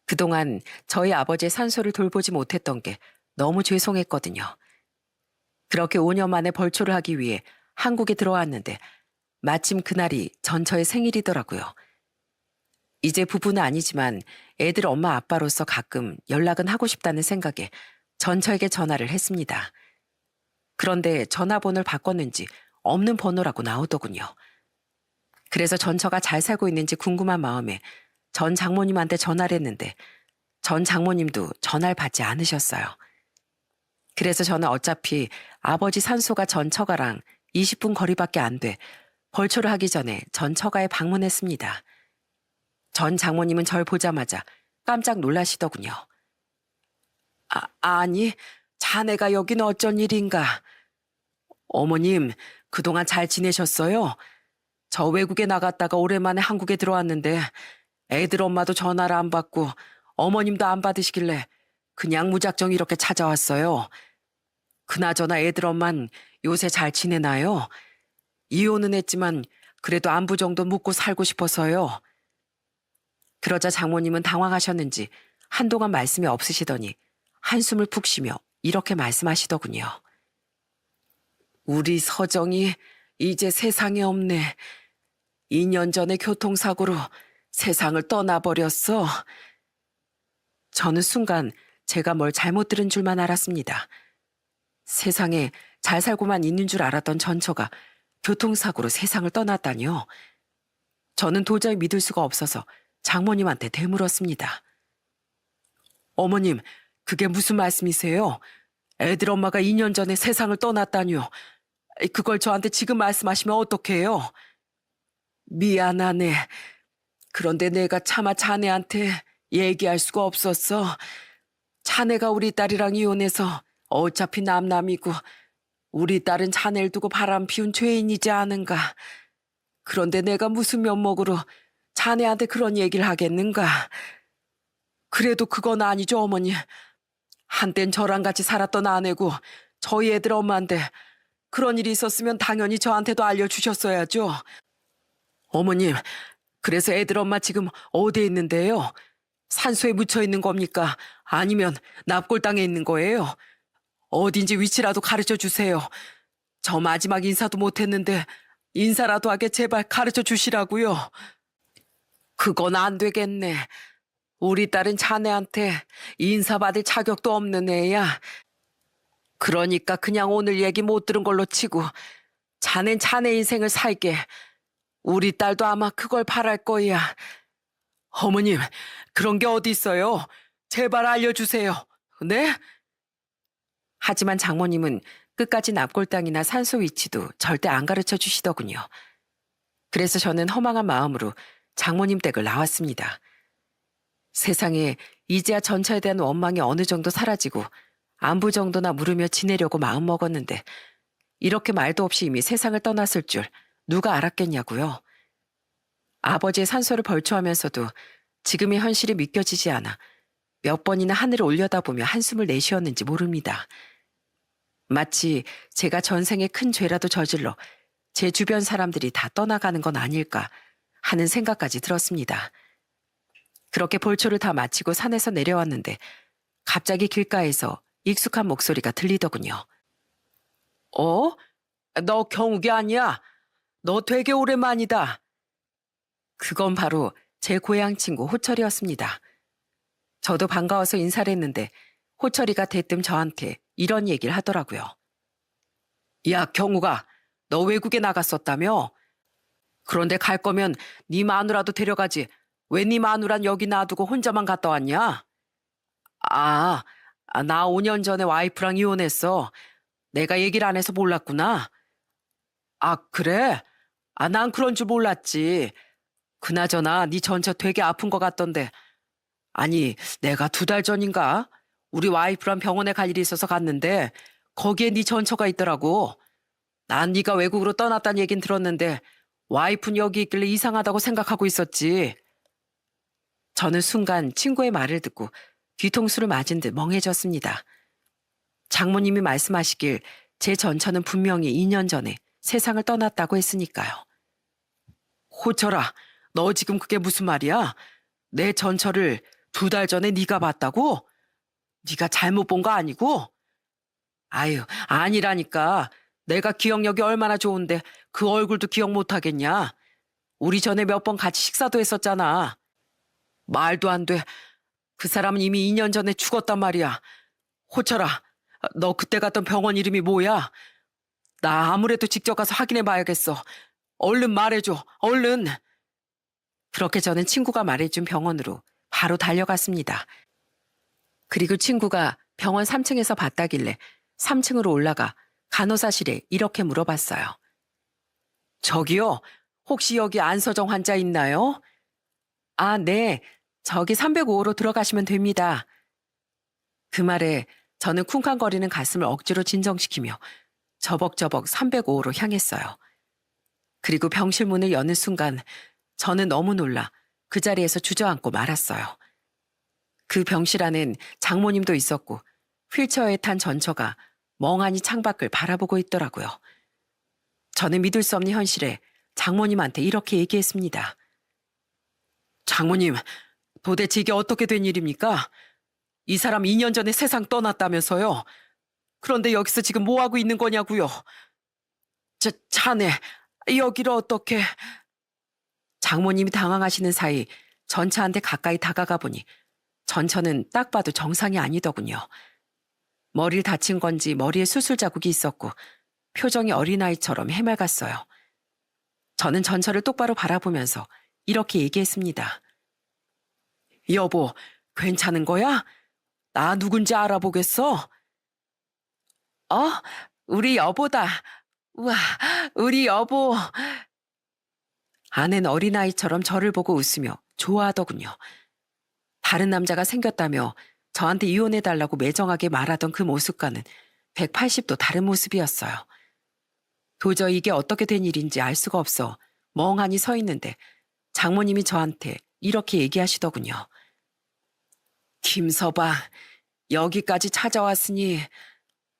[SPEAKER 1] 그동안 저희 아버지의 산소를 돌보지 못했던 게 너무 죄송했거든요. 그렇게 5년 만에 벌초를 하기 위해 한국에 들어왔는데 마침 그날이 전처의 생일이더라고요. 이제 부부는 아니지만 애들 엄마 아빠로서 가끔 연락은 하고 싶다는 생각에 전처에게 전화를 했습니다. 그런데 전화번호를 바꿨는지 없는 번호라고 나오더군요. 그래서 전처가 잘 살고 있는지 궁금한 마음에 전 장모님한테 전화를 했는데 전 장모님도 전화를 받지 않으셨어요. 그래서 저는 어차피 아버지 산소가 전처가랑 20분 거리밖에 안 돼 벌초를 하기 전에 전처가에 방문했습니다. 전 장모님은 절 보자마자 깜짝 놀라시더군요. 아니, 자네가 여긴 어쩐 일인가? 어머님, 그동안 잘 지내셨어요? 저 외국에 나갔다가 오랜만에 한국에 들어왔는데 애들 엄마도 전화를 안 받고 어머님도 안 받으시길래 그냥 무작정 이렇게 찾아왔어요. 그나저나 애들 엄만 요새 잘 지내나요? 이혼은 했지만 그래도 안부 정도 묻고 살고 싶어서요. 그러자 장모님은 당황하셨는지 한동안 말씀이 없으시더니 한숨을 푹 쉬며 이렇게 말씀하시더군요. 우리 서정이 이제 세상에 없네. 2년 전에 교통사고로 세상을 떠나버렸어. 저는 순간 제가 뭘 잘못 들은 줄만 알았습니다. 세상에 잘 살고만 있는 줄 알았던 전처가 교통사고로 세상을 떠났다니요. 저는 도저히 믿을 수가 없어서 장모님한테 되물었습니다. 어머님, 그게 무슨 말씀이세요? 애들 엄마가 2년 전에 세상을 떠났다니요. 그걸 저한테 지금 말씀하시면 어떡해요? 미안하네. 그런데 내가 차마 자네한테 얘기할 수가 없었어. 자네가 우리 딸이랑 이혼해서 어차피 남남이고 우리 딸은 자네를 두고 바람 피운 죄인이지 않은가. 그런데 내가 무슨 면목으로 자네한테 그런 얘기를 하겠는가. 그래도 그건 아니죠, 어머니. 한땐 저랑 같이 살았던 아내고 저희 애들 엄마인데 그런 일이 있었으면 당연히 저한테도 알려주셨어야죠. 어머님, 그래서 애들 엄마 지금 어디에 있는데요? 산소에 묻혀 있는 겁니까? 아니면 납골당에 있는 거예요? 어딘지 위치라도 가르쳐 주세요. 저 마지막 인사도 못했는데 인사라도 하게 제발 가르쳐 주시라고요. 그건 안 되겠네. 우리 딸은 자네한테 인사받을 자격도 없는 애야. 그러니까 그냥 오늘 얘기 못 들은 걸로 치고 자넨 자네 인생을 살게. 우리 딸도 아마 그걸 바랄 거야. 어머님, 그런 게 어디 있어요? 제발 알려주세요. 네? 하지만 장모님은 끝까지 납골당이나 산소 위치도 절대 안 가르쳐 주시더군요. 그래서 저는 허망한 마음으로 장모님 댁을 나왔습니다. 세상에 이제야 전처에 대한 원망이 어느 정도 사라지고 안부 정도나 물으며 지내려고 마음먹었는데 이렇게 말도 없이 이미 세상을 떠났을 줄 누가 알았겠냐고요. 아버지의 산소를 벌초하면서도 지금의 현실이 믿겨지지 않아 몇 번이나 하늘을 올려다보며 한숨을 내쉬었는지 모릅니다. 마치 제가 전생에 큰 죄라도 저질러 제 주변 사람들이 다 떠나가는 건 아닐까 하는 생각까지 들었습니다. 그렇게 벌초를 다 마치고 산에서 내려왔는데 갑자기 길가에서 익숙한 목소리가 들리더군요. 어? 너 경욱이 아니야? 너 되게 오랜만이다. 그건 바로 제 고향 친구 호철이었습니다. 저도 반가워서 인사를 했는데 호철이가 대뜸 저한테 이런 얘기를 하더라고요. 야, 경욱아, 너 외국에 나갔었다며? 그런데 갈 거면 네 마누라도 데려가지. 왜 네 마누란 여기 놔두고 혼자만 갔다 왔냐? 나 5년 전에 와이프랑 이혼했어. 내가 얘기를 안 해서 몰랐구나. 아, 그래? 난 그런 줄 몰랐지. 그나저나 네 전처 되게 아픈 것 같던데. 아니, 내가 2달 전인가? 우리 와이프랑 병원에 갈 일이 있어서 갔는데 거기에 네 전처가 있더라고. 난 네가 외국으로 떠났다는 얘긴 들었는데 와이프는 여기 있길래 이상하다고 생각하고 있었지. 저는 순간 친구의 말을 듣고 뒤통수를 맞은 듯 멍해졌습니다. 장모님이 말씀하시길 제 전처는 분명히 2년 전에 세상을 떠났다고 했으니까요. 호철아, 너 지금 그게 무슨 말이야? 내 전처를 2달 전에 네가 봤다고? 네가 잘못 본 거 아니고? 아유, 아니라니까. 내가 기억력이 얼마나 좋은데 그 얼굴도 기억 못 하겠냐? 우리 전에 몇 번 같이 식사도 했었잖아. 말도 안 돼. 그 사람은 이미 2년 전에 죽었단 말이야. 호철아, 너 그때 갔던 병원 이름이 뭐야? 나 아무래도 직접 가서 확인해 봐야겠어. 얼른 말해줘, 얼른. 그렇게 저는 친구가 말해준 병원으로 바로 달려갔습니다. 그리고 친구가 병원 3층에서 봤다길래 3층으로 올라가 간호사실에 이렇게 물어봤어요. 저기요, 혹시 여기 안서정 환자 있나요? 아, 네. 저기 305호로 들어가시면 됩니다. 그 말에 저는 쿵쾅거리는 가슴을 억지로 진정시키며 저벅저벅 305호로 향했어요. 그리고 병실 문을 여는 순간 저는 너무 놀라 그 자리에서 주저앉고 말았어요. 그 병실 안엔 장모님도 있었고 휠체어에 탄 전처가 멍하니 창밖을 바라보고 있더라고요. 저는 믿을 수 없는 현실에 장모님한테 이렇게 얘기했습니다. 장모님, 도대체 이게 어떻게 된 일입니까? 이 사람 2년 전에 세상 떠났다면서요. 그런데 여기서 지금 뭐 하고 있는 거냐고요. 자네, 여기를 어떻게... 장모님이 당황하시는 사이 전처한테 가까이 다가가 보니 전처는 딱 봐도 정상이 아니더군요. 머리를 다친 건지 머리에 수술 자국이 있었고 표정이 어린아이처럼 해맑았어요. 저는 전처를 똑바로 바라보면서 이렇게 얘기했습니다. 여보, 괜찮은 거야? 나 누군지 알아보겠어? 우리 여보다. 우와, 우리 여보. 아내는 어린아이처럼 저를 보고 웃으며 좋아하더군요. 다른 남자가 생겼다며 저한테 이혼해달라고 매정하게 말하던 그 모습과는 180도 다른 모습이었어요. 도저히 이게 어떻게 된 일인지 알 수가 없어 멍하니 서 있는데 장모님이 저한테 이렇게 얘기하시더군요. 김서방, 여기까지 찾아왔으니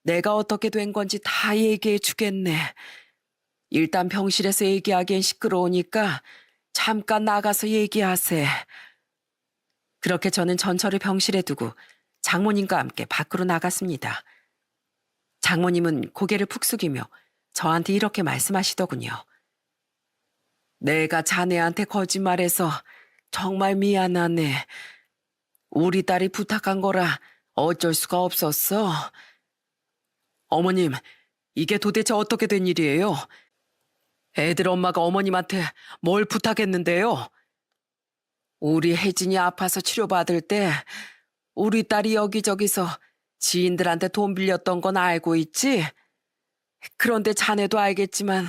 [SPEAKER 1] 내가 어떻게 된 건지 다 얘기해 주겠네. 일단 병실에서 얘기하기엔 시끄러우니까 잠깐 나가서 얘기하세. 그렇게 저는 전처를 병실에 두고 장모님과 함께 밖으로 나갔습니다. 장모님은 고개를 푹 숙이며 저한테 이렇게 말씀하시더군요. 내가 자네한테 거짓말해서 정말 미안하네. 우리 딸이 부탁한 거라 어쩔 수가 없었어. 어머님, 이게 도대체 어떻게 된 일이에요? 애들 엄마가 어머님한테 뭘 부탁했는데요? 우리 혜진이 아파서 치료받을 때 우리 딸이 여기저기서 지인들한테 돈 빌렸던 건 알고 있지? 그런데 자네도 알겠지만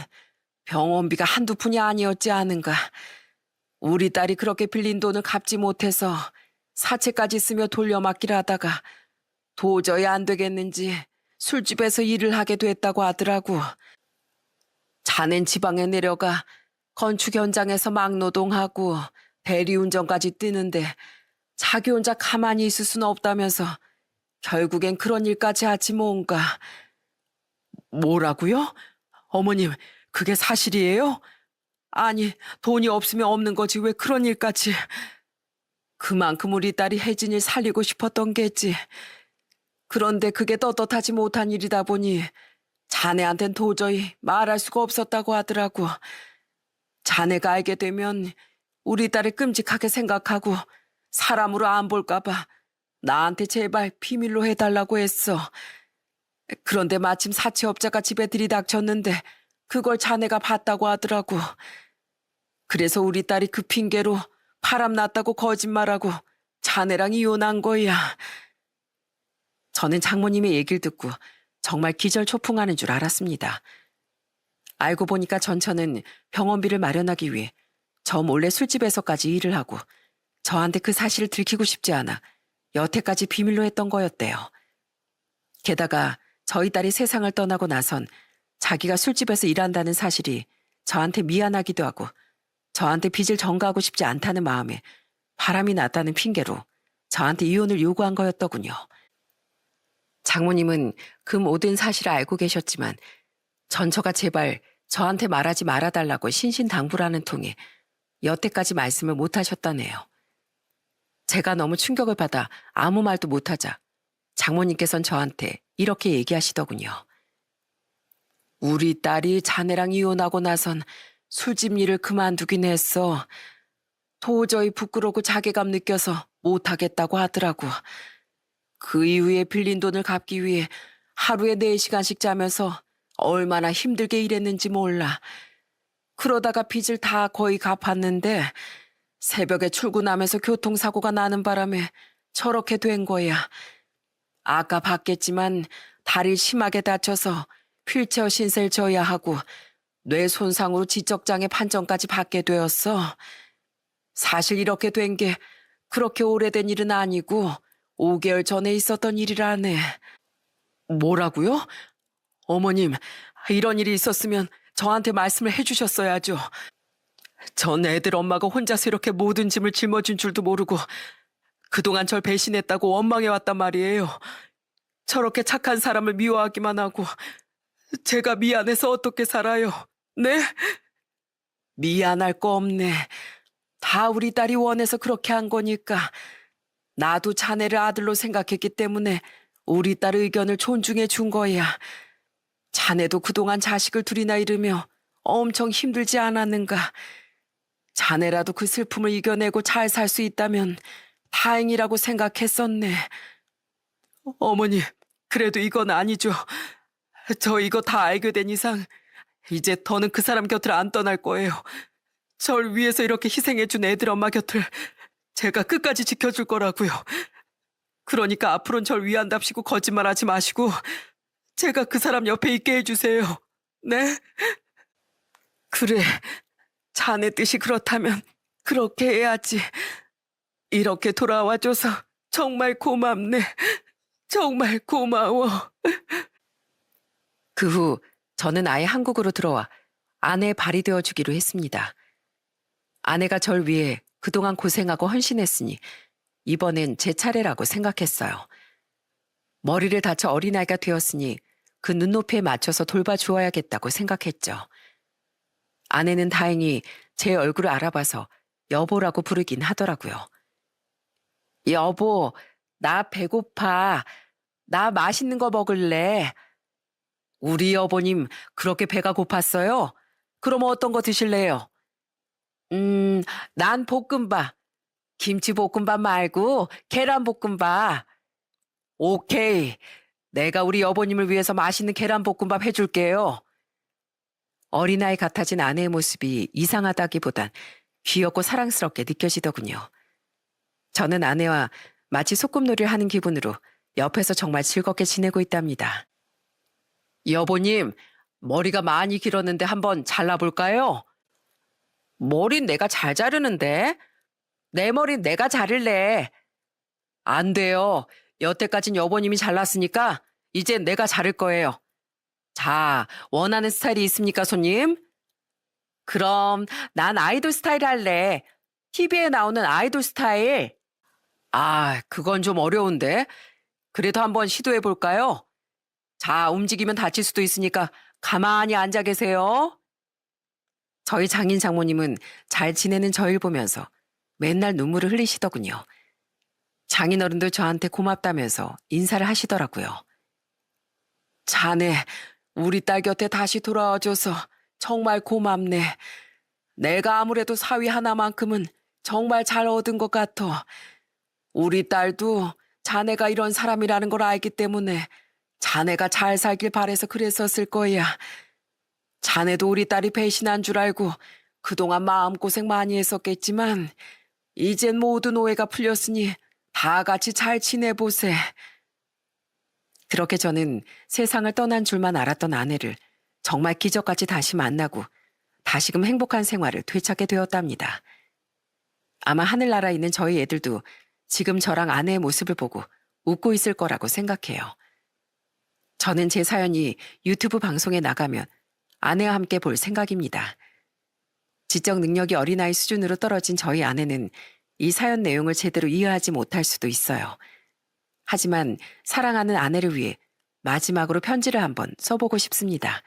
[SPEAKER 1] 병원비가 한두 푼이 아니었지 않은가. 우리 딸이 그렇게 빌린 돈을 갚지 못해서 사채까지 쓰며 돌려막기를 하다가 도저히 안 되겠는지 술집에서 일을 하게 됐다고 하더라고. 자넨 지방에 내려가 건축 현장에서 막노동하고 대리운전까지 뛰는데 자기 혼자 가만히 있을 수는 없다면서 결국엔 그런 일까지 하지 뭔가. 뭐라고요? 어머님, 그게 사실이에요? 아니, 돈이 없으면 없는 거지 왜 그런 일까지. 그만큼 우리 딸이 혜진이를 살리고 싶었던 게지. 그런데 그게 떳떳하지 못한 일이다 보니 자네한텐 도저히 말할 수가 없었다고 하더라고. 자네가 알게 되면 우리 딸을 끔찍하게 생각하고 사람으로 안 볼까 봐 나한테 제발 비밀로 해달라고 했어. 그런데 마침 사채업자가 집에 들이닥쳤는데 그걸 자네가 봤다고 하더라고. 그래서 우리 딸이 그 핑계로 바람 났다고 거짓말하고 자네랑 이혼한 거야. 저는 장모님의 얘기를 듣고 정말 기절초풍하는 줄 알았습니다. 알고 보니까 전처는 병원비를 마련하기 위해 저 몰래 술집에서까지 일을 하고 저한테 그 사실을 들키고 싶지 않아 여태까지 비밀로 했던 거였대요. 게다가 저희 딸이 세상을 떠나고 나선 자기가 술집에서 일한다는 사실이 저한테 미안하기도 하고 저한테 빚을 전가하고 싶지 않다는 마음에 바람이 났다는 핑계로 저한테 이혼을 요구한 거였더군요. 장모님은 그 모든 사실을 알고 계셨지만 전처가 제발 저한테 말하지 말아달라고 신신당부라는 통에 여태까지 말씀을 못하셨다네요. 제가 너무 충격을 받아 아무 말도 못하자 장모님께선 저한테 이렇게 얘기하시더군요. 우리 딸이 자네랑 이혼하고 나선 술집 일을 그만두긴 했어. 도저히 부끄러고 자괴감 느껴서 못하겠다고 하더라고. 그 이후에 빌린 돈을 갚기 위해 하루에 4시간씩 자면서 얼마나 힘들게 일했는지 몰라. 그러다가 빚을 다 거의 갚았는데 새벽에 출근하면서 교통사고가 나는 바람에 저렇게 된 거야. 아까 봤겠지만 다리를 심하게 다쳐서 휠체어 신세를 져야 하고 뇌 손상으로 지적장애 판정까지 받게 되었어. 사실 이렇게 된 게 그렇게 오래된 일은 아니고 5개월 전에 있었던 일이라네. 뭐라고요? 어머님, 이런 일이 있었으면 저한테 말씀을 해주셨어야죠. 전 애들 엄마가 혼자서 이렇게 모든 짐을 짊어진 줄도 모르고 그동안 절 배신했다고 원망해왔단 말이에요. 저렇게 착한 사람을 미워하기만 하고 제가 미안해서 어떻게 살아요? 네? 미안할 거 없네. 다 우리 딸이 원해서 그렇게 한 거니까. 나도 자네를 아들로 생각했기 때문에 우리 딸 의견을 존중해 준 거야. 자네도 그동안 자식을 둘이나 잃으며 엄청 힘들지 않았는가. 자네라도 그 슬픔을 이겨내고 잘 살 수 있다면 다행이라고 생각했었네. 어머니, 그래도 이건 아니죠. 저 이거 다 알게 된 이상 이제 더는 그 사람 곁을 안 떠날 거예요. 절 위해서 이렇게 희생해준 애들 엄마 곁을 제가 끝까지 지켜줄 거라고요. 그러니까 앞으로는 절 위한답시고 거짓말하지 마시고 제가 그 사람 옆에 있게 해주세요. 네? 그래, 자네 뜻이 그렇다면 그렇게 해야지. 이렇게 돌아와줘서 정말 고맙네. 정말 고마워. 그 후 저는 아예 한국으로 들어와 아내의 발이 되어주기로 했습니다. 아내가 절 위해 그동안 고생하고 헌신했으니 이번엔 제 차례라고 생각했어요. 머리를 다쳐 어린아이가 되었으니 그 눈높이에 맞춰서 돌봐주어야겠다고 생각했죠. 아내는 다행히 제 얼굴을 알아봐서 여보라고 부르긴 하더라고요. 여보, 나 배고파. 나 맛있는 거 먹을래. 우리 여보님 그렇게 배가 고팠어요? 그럼 어떤 거 드실래요? 난 볶음밥. 김치볶음밥 말고 계란볶음밥. 오케이. 내가 우리 여보님을 위해서 맛있는 계란볶음밥 해줄게요. 어린아이 같아진 아내의 모습이 이상하다기보단 귀엽고 사랑스럽게 느껴지더군요. 저는 아내와 마치 소꿉놀이를 하는 기분으로 옆에서 정말 즐겁게 지내고 있답니다. 여보님, 머리가 많이 길었는데 한번 잘라볼까요? 머린 내가 잘 자르는데? 내 머린 내가 자를래. 안 돼요. 여태까진 여보님이 잘랐으니까 이제 내가 자를 거예요. 자, 원하는 스타일이 있습니까, 손님? 그럼 난 아이돌 스타일 할래. TV에 나오는 아이돌 스타일. 아, 그건 좀 어려운데. 그래도 한번 시도해 볼까요? 자, 움직이면 다칠 수도 있으니까 가만히 앉아 계세요. 저희 장인 장모님은 잘 지내는 저를 보면서 맨날 눈물을 흘리시더군요. 장인어른도 저한테 고맙다면서 인사를 하시더라고요. 자네, 우리 딸 곁에 다시 돌아와줘서 정말 고맙네. 내가 아무래도 사위 하나만큼은 정말 잘 얻은 것 같아. 우리 딸도 자네가 이런 사람이라는 걸 알기 때문에 자네가 잘 살길 바래서 그랬었을 거야. 자네도 우리 딸이 배신한 줄 알고 그동안 마음고생 많이 했었겠지만 이젠 모든 오해가 풀렸으니 다 같이 잘 지내보세. 그렇게 저는 세상을 떠난 줄만 알았던 아내를 정말 기적같이 다시 만나고 다시금 행복한 생활을 되찾게 되었답니다. 아마 하늘나라에 있는 저희 애들도 지금 저랑 아내의 모습을 보고 웃고 있을 거라고 생각해요. 저는 제 사연이 유튜브 방송에 나가면 아내와 함께 볼 생각입니다. 지적 능력이 어린아이 수준으로 떨어진 저희 아내는 이 사연 내용을 제대로 이해하지 못할 수도 있어요. 하지만 사랑하는 아내를 위해 마지막으로 편지를 한번 써보고 싶습니다.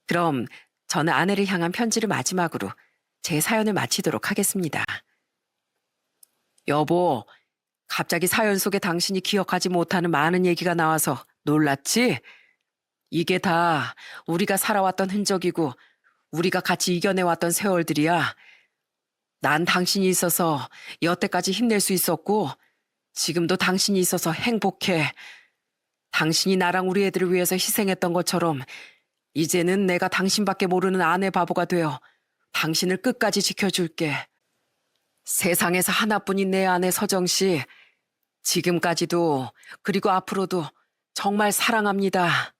[SPEAKER 1] 그럼 저는 아내를 향한 편지를 마지막으로 제 사연을 마치도록 하겠습니다. 여보, 갑자기 사연 속에 당신이 기억하지 못하는 많은 얘기가 나와서 놀랐지? 이게 다 우리가 살아왔던 흔적이고 우리가 같이 이겨내왔던 세월들이야. 난 당신이 있어서 여태까지 힘낼 수 있었고 지금도 당신이 있어서 행복해. 당신이 나랑 우리 애들을 위해서 희생했던 것처럼 이제는 내가 당신밖에 모르는 아내 바보가 되어 당신을 끝까지 지켜줄게. 세상에서 하나뿐인 내 아내 서정 씨, 지금까지도 그리고 앞으로도 정말 사랑합니다.